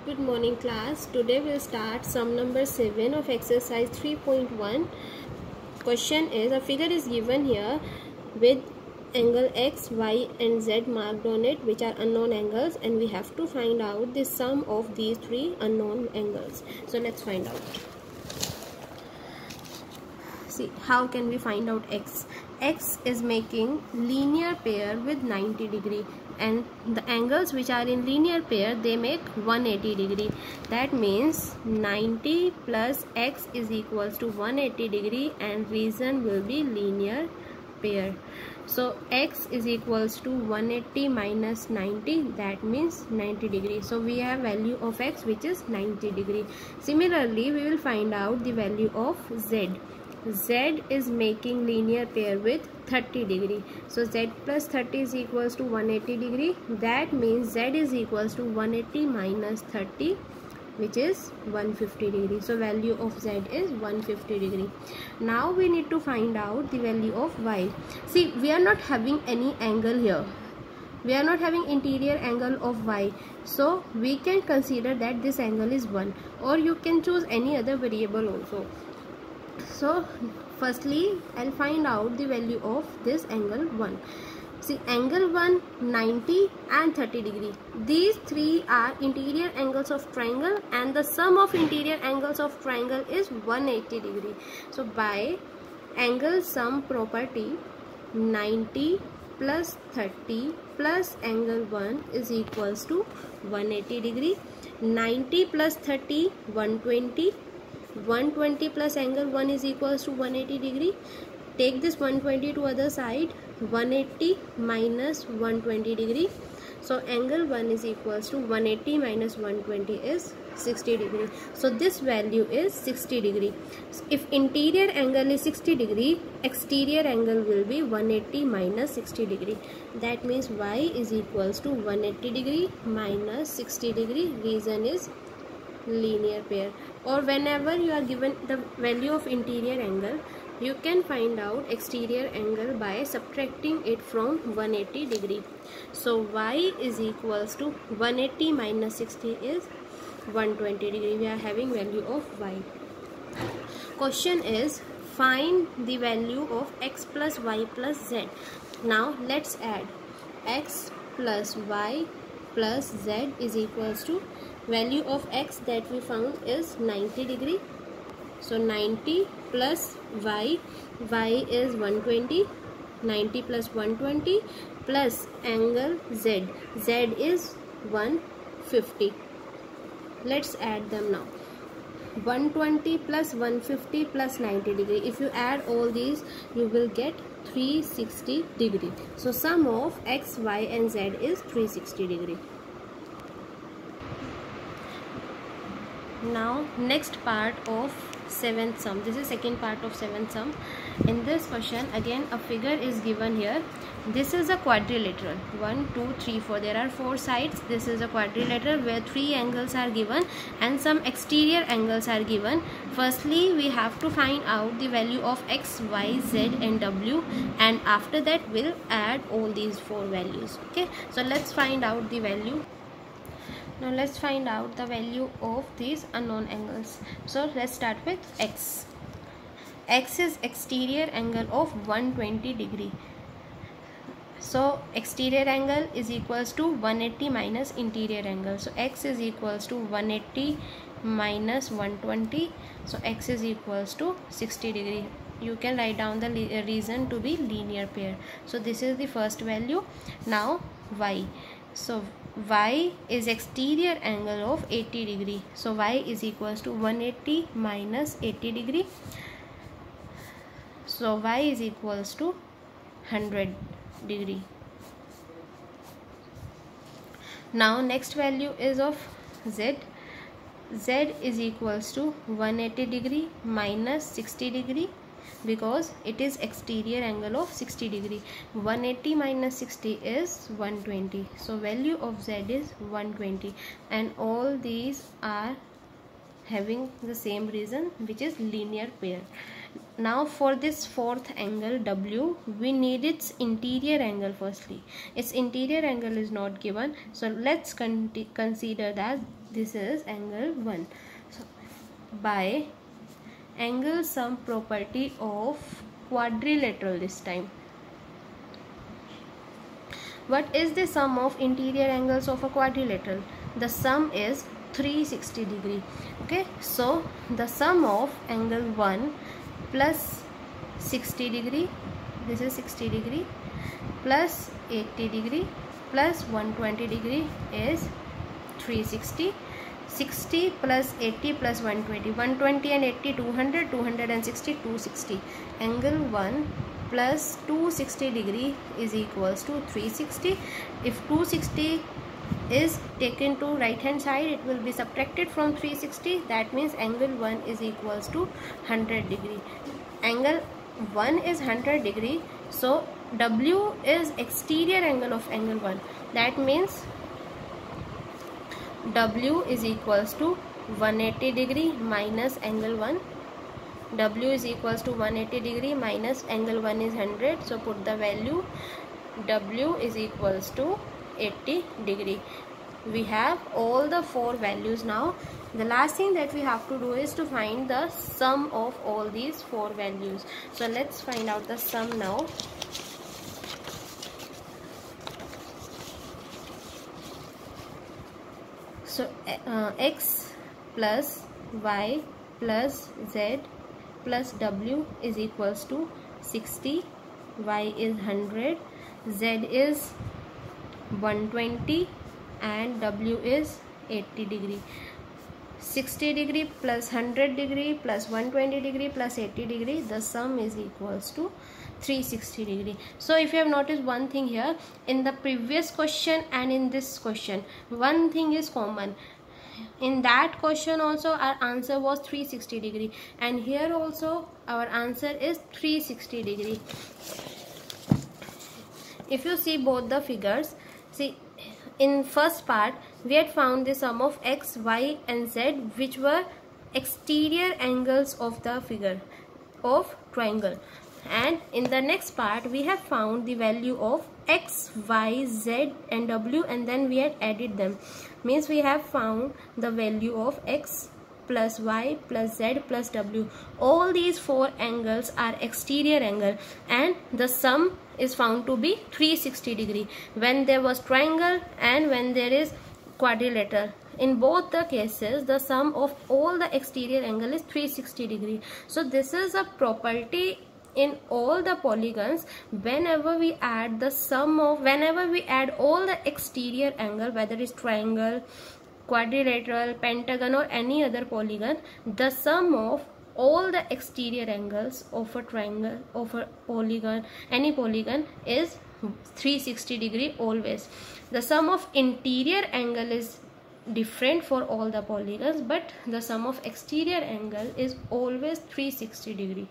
Good morning class. Today we'll start sum number 7 of exercise 3.1. Question is, a figure is given here with angle x, y and z marked on it, which are unknown angles, and we have to find out the sum of these three unknown angles. So let's find out. See, how can we find out x? X is making linear pair with 90 degree, and the angles which are in linear pair, they make 180 degree. That means 90 plus x is equals to 180 degree, and reason will be linear pair. So x is equals to 180 minus 90, that means 90 degree. So we have value of x which is 90 degree. Similarly, we will find out the value of z. Z is making linear pair with 30 degree. So z plus 30 is equals to 180 degree. That means z is equals to 180 minus 30, which is 150 degree. So value of z is 150 degree. Now we need to find out the value of y. See, we are not having any angle here. We are not having interior angle of y. So we can consider that this angle is 1, or you can choose any other variable also. So firstly, I'll find out the value of this angle 1. See, angle 1, 90 and 30 degree. These three are interior angles of triangle, and the sum of interior angles of triangle is 180 degree. So by angle sum property, 90 plus 30 plus angle 1 is equals to 180 degree. 90 plus 30, 120. 120 plus angle 1 is equals to 180 degree. Take this 120 to other side. 180 minus 120 degree. So angle 1 is equals to 180 minus 120 is 60 degree. So this value is 60 degree. If interior angle is 60 degree, exterior angle will be 180 minus 60 degree. That means y is equals to 180 degree minus 60 degree. Reason is linear pair. Or whenever you are given the value of interior angle, you can find out exterior angle by subtracting it from 180 degree. So y is equals to 180 minus 60 is 120 degree. We are having value of y. Question is, find the value of x plus y plus z. Now let's add. X plus y plus z is equals to, value of x that we found is 90 degree. So 90 plus y is 120. 90 plus 120 plus angle z is 150. Let's add them now. 120 plus 150 plus 90 degree. If you add all these, you will get 360 degree. So sum of x, y and z is 360 degree. Now next part of 7th sum. This is second part of 7th sum. In this question, again a figure is given here. This is a quadrilateral. 1, 2, 3, 4. There are 4 sides. This is a quadrilateral where 3 angles are given and some exterior angles are given. Firstly, we have to find out the value of x, y, z and w, and after that we'll add all these 4 values. Okay, so let's find out the value. Now let's find out the value of these unknown angles. So let's start with x. X is exterior angle of 120 degree. So exterior angle is equals to 180 minus interior angle. So x is equals to 180 minus 120. So x is equals to 60 degree. You can write down the reason to be linear pair. So this is the first value. Now y. So y is exterior angle of 80 degree. So y is equals to 180 minus 80 degree. So y is equals to 100 degree. Now next value is of z. Z is equals to 180 degree minus 60 degree, because it is exterior angle of 60 degree. 180 minus 60 is 120. So value of z is 120, and all these are having the same reason, which is linear pair. Now for this fourth angle W, we need its interior angle firstly. Its interior angle is not given, so let's consider that This is angle 1. So by angle sum property of quadrilateral this time. What is the sum of interior angles of a quadrilateral? The sum is 360 degree. Okay, so the sum of angle 1 plus 60 degree, this is 60 degree, plus 80 degree plus 120 degree is 360. 60 plus 80 plus 120, 120 and 80, 200, 260, 260. Angle 1 plus 260 degree is equals to 360. If 260 is taken to right hand side, it will be subtracted from 360. That means angle 1 is equals to 100 degree. Angle 1 is 100 degree. So W is exterior angle of angle 1. That means W is equals to 180 degree minus angle 1. W is equals to 180 degree minus angle 1 is 100. So put the value. W is equals to 80 degree. We have all the 4 values now. The last thing that we have to do is to find the sum of all these 4 values. So let's find out the sum now. So x plus y plus z plus w is equals to 60, y is 100, z is 120 and w is 80 degree. 60 degree plus 100 degree plus 120 degree plus 80 degree, the sum is equals to 360 degree. So if you have noticed one thing here, in the previous question and in this question, one thing is common. In that question also our answer was 360 degree, and here also our answer is 360 degree. If you see both the figures, see in first part we had found the sum of x, y and z, which were exterior angles of the figure of triangle, and in the next part we have found the value of x, y, z and w, and then we had added them. Means we have found the value of x plus y plus z plus w. All these 4 angles are exterior angle, and the sum is found to be 360 degree when there was triangle and when there is quadrilateral. In both the cases the sum of all the exterior angle is 360 degree. So this is a property in all the polygons. Whenever we add the sum of, whenever we add all the exterior angle, whether it's triangle, quadrilateral, pentagon or any other polygon, the sum of all the exterior angles of a triangle, of a polygon, any polygon is 360 degree always. The sum of interior angle is different for all the polygons, but the sum of exterior angle is always 360 degree.